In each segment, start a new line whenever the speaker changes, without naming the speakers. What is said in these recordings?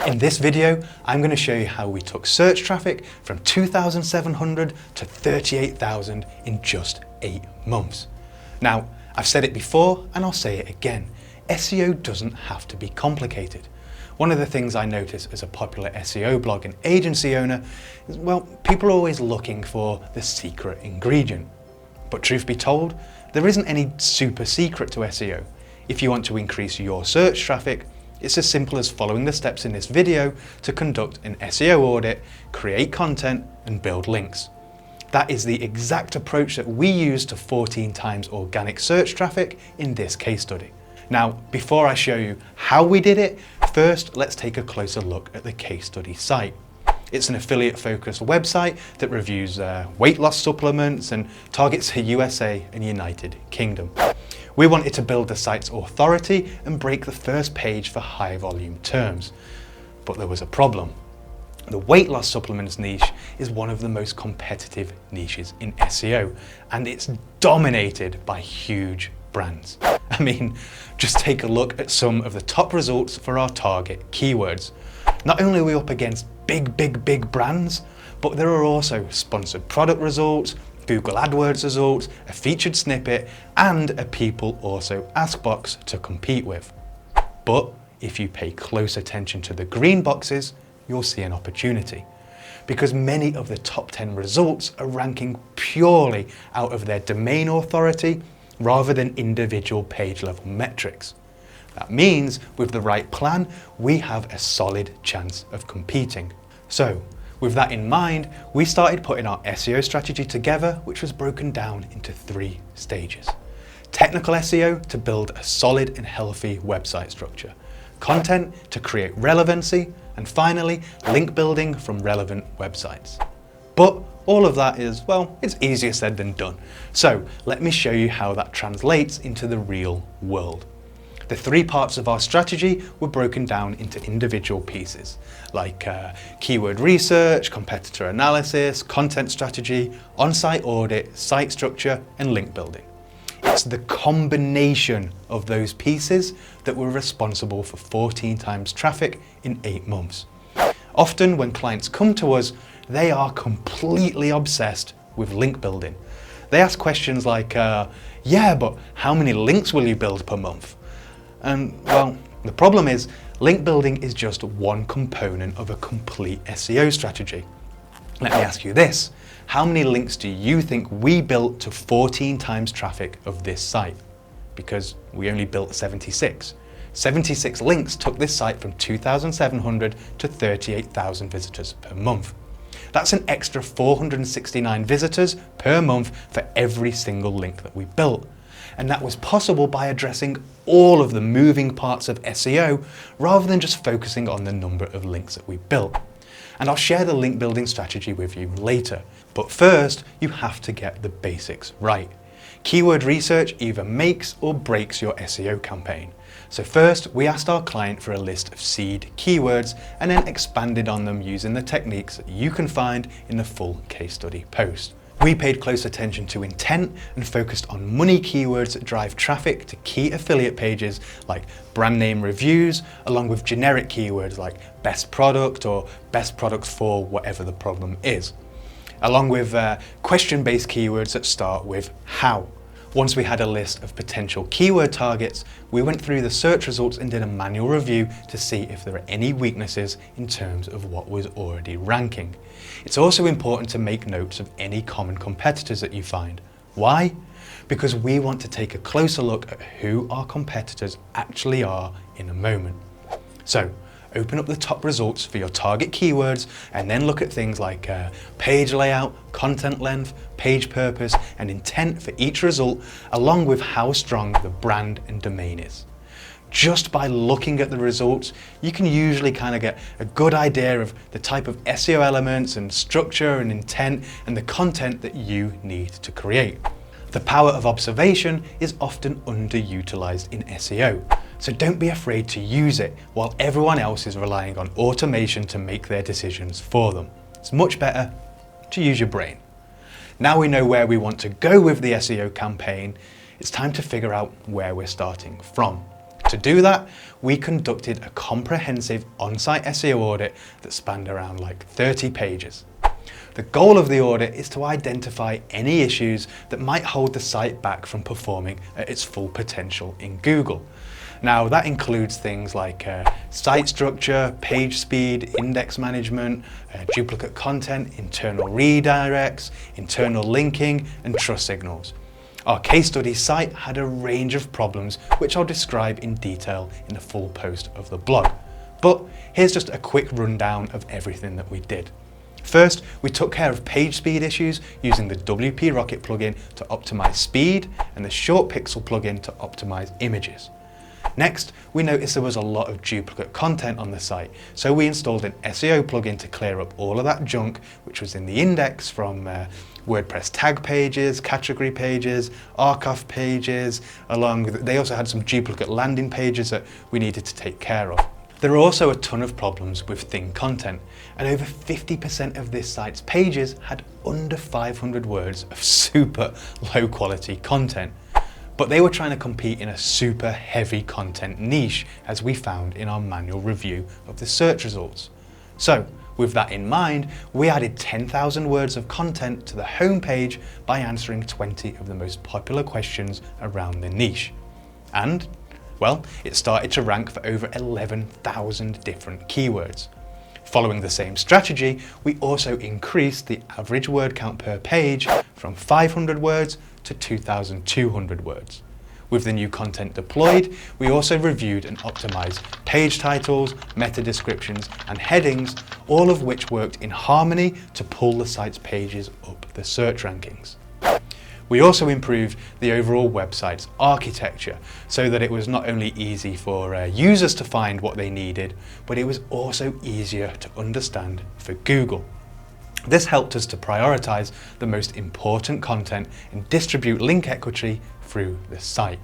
In this video, I'm going to show you how we took search traffic from 2,700 to 38,000 in just 8 months. Now, I've said it before and I'll say it again. SEO doesn't have to be complicated. One of the things I notice as a popular SEO blog and agency owner is, well, people are always looking for the secret ingredient. But truth be told, there isn't any super secret to SEO. If you want to increase your search traffic, it's as simple as following the steps in this video to conduct an SEO audit, create content, and build links. That is the exact approach that we use to 14 times organic search traffic in this case study. Now, before I show you how we did it, first let's take a closer look at the case study site. It's an affiliate-focused website that reviews weight loss supplements and targets the USA and United Kingdom. We wanted to build the site's authority and break the first page for high-volume terms. But there was a problem. The weight loss supplements niche is one of the most competitive niches in SEO, and it's dominated by huge brands. I mean, just take a look at some of the top results for our target keywords. Not only are we up against big brands, but there are also sponsored product results, Google AdWords results, a featured snippet, and a people also ask box to compete with. But if you pay close attention to the green boxes, you'll see an opportunity, because many of the top 10 results are ranking purely out of their domain authority rather than individual page level metrics. That means with the right plan, we have a solid chance of competing. So with that in mind, we started putting our SEO strategy together, which was broken down into 3 stages. Technical SEO to build a solid and healthy website structure. Content to create relevancy, and finally, link building from relevant websites. But all of that is, well, it's easier said than done. So let me show you how that translates into the real world. The 3 parts of our strategy were broken down into individual pieces, like keyword research, competitor analysis, content strategy, on-site audit, site structure, and link building. It's the combination of those pieces that were responsible for 14 times traffic in 8 months. Often when clients come to us, they are completely obsessed with link building. They ask questions like, yeah, but how many links will you build per month? And well, the problem is link building is just one component of a complete SEO strategy. Let me ask you this. How many links do you think we built to 14 times traffic of this site? Because we only built 76. 76 links took this site from 2,700 to 38,000 visitors per month. That's an extra 469 visitors per month for every single link that we built. And that was possible by addressing all of the moving parts of SEO rather than just focusing on the number of links that we built. And I'll share the link building strategy with you later. But first, you have to get the basics right. Keyword research either makes or breaks your SEO campaign. So first, we asked our client for a list of seed keywords and then expanded on them using the techniques that you can find in the full case study post. We paid close attention to intent and focused on money keywords that drive traffic to key affiliate pages like brand name reviews, along with generic keywords like best product or best products for whatever the problem is, along with question-based keywords that start with how. Once we had a list of potential keyword targets, we went through the search results and did a manual review to see if there are any weaknesses in terms of what was already ranking. It's also important to make notes of any common competitors that you find. Why? Because we want to take a closer look at who our competitors actually are in a moment. So, open up the top results for your target keywords and then look at things like page layout, content length, page purpose, and intent for each result, along with how strong the brand and domain is. Just by looking at the results, you can usually kind of get a good idea of the type of SEO elements and structure and intent and the content that you need to create. The power of observation is often underutilized in SEO. So don't be afraid to use it while everyone else is relying on automation to make their decisions for them. It's much better to use your brain. Now we know where we want to go with the SEO campaign, it's time to figure out where we're starting from. To do that, we conducted a comprehensive on-site SEO audit that spanned around like 30 pages. The goal of the audit is to identify any issues that might hold the site back from performing at its full potential in Google. Now that includes things like site structure, page speed, index management, duplicate content, internal redirects, internal linking, and trust signals. Our case study site had a range of problems which I'll describe in detail in the full post of the blog. But here's just a quick rundown of everything that we did. First, we took care of page speed issues using the WP Rocket plugin to optimize speed and the Short Pixel plugin to optimize images. Next, we noticed there was a lot of duplicate content on the site, so we installed an SEO plugin to clear up all of that junk which was in the index from WordPress tag pages, category pages, archive pages, they also had some duplicate landing pages that we needed to take care of. There are also a ton of problems with thin content, and over 50% of this site's pages had under 500 words of super low quality content. But they were trying to compete in a super heavy content niche, as we found in our manual review of the search results. So, with that in mind, we added 10,000 words of content to the homepage by answering 20 of the most popular questions around the niche. And, well, it started to rank for over 11,000 different keywords. Following the same strategy, we also increased the average word count per page from 500 words to 2,200 words. With the new content deployed, we also reviewed and optimized page titles, meta descriptions, and headings, all of which worked in harmony to pull the site's pages up the search rankings. We also improved the overall website's architecture so that it was not only easy for users to find what they needed, but it was also easier to understand for Google. This helped us to prioritize the most important content and distribute link equity through the site.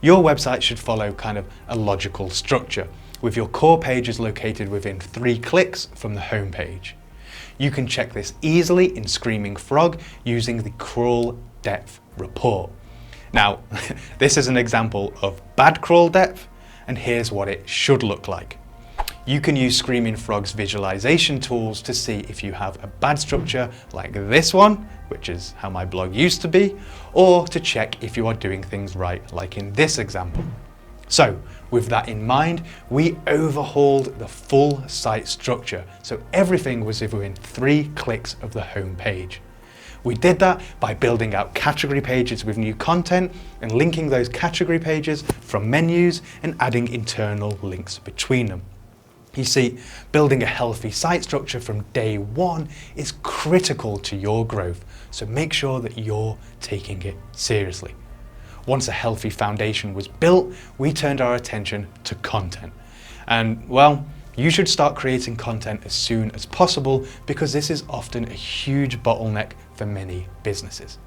Your website should follow kind of a logical structure, with your core pages located within 3 clicks from the home page. You can check this easily in Screaming Frog using the crawl depth report. Now, this is an example of bad crawl depth, and here's what it should look like. You can use Screaming Frog's visualization tools to see if you have a bad structure like this one, which is how my blog used to be, or to check if you are doing things right, like in this example. So, with that in mind, we overhauled the full site structure, so everything was within 3 clicks of the home page. We did that by building out category pages with new content and linking those category pages from menus and adding internal links between them. You see, building a healthy site structure from day one is critical to your growth, so make sure that you're taking it seriously. Once a healthy foundation was built, we turned our attention to content. And well, you should start creating content as soon as possible because this is often a huge bottleneck for many businesses.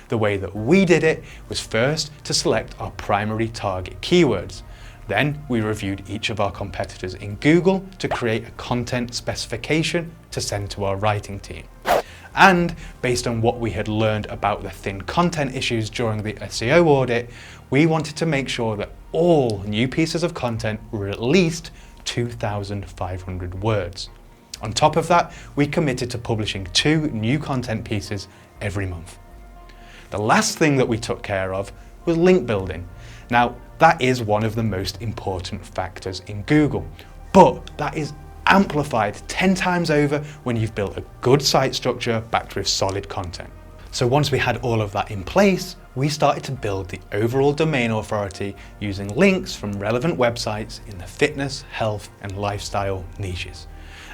The way that we did it was first to select our primary target keywords. Then we reviewed each of our competitors in Google to create a content specification to send to our writing team. And based on what we had learned about the thin content issues during the SEO audit, we wanted to make sure that all new pieces of content were at least 2,500 words. On top of that, we committed to publishing 2 new content pieces every month. The last thing that we took care of was link building. Now, that is one of the most important factors in Google, but that is amplified 10 times over when you've built a good site structure backed with solid content. So once we had all of that in place, we started to build the overall domain authority using links from relevant websites in the fitness, health, and lifestyle niches.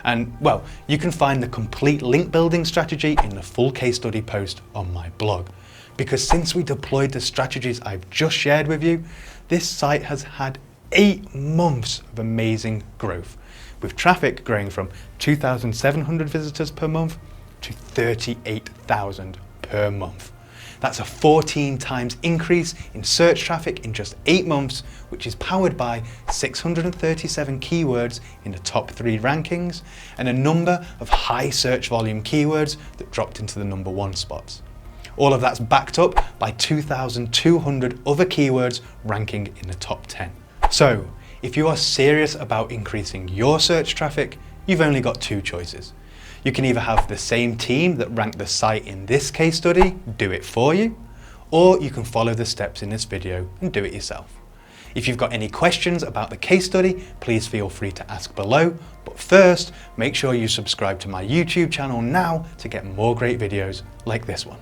And well, you can find the complete link building strategy in the full case study post on my blog. Because since we deployed the strategies I've just shared with you, this site has had 8 months of amazing growth, with traffic growing from 2,700 visitors per month to 38,000 per month. That's a 14 times increase in search traffic in just 8 months, which is powered by 637 keywords in the top 3 rankings and a number of high search volume keywords that dropped into the number 1 spots. All of that's backed up by 2,200 other keywords ranking in the top 10. So, if you are serious about increasing your search traffic, you've only got two choices. You can either have the same team that ranked the site in this case study do it for you, or you can follow the steps in this video and do it yourself. If you've got any questions about the case study, please feel free to ask below. But first, make sure you subscribe to my YouTube channel now to get more great videos like this one.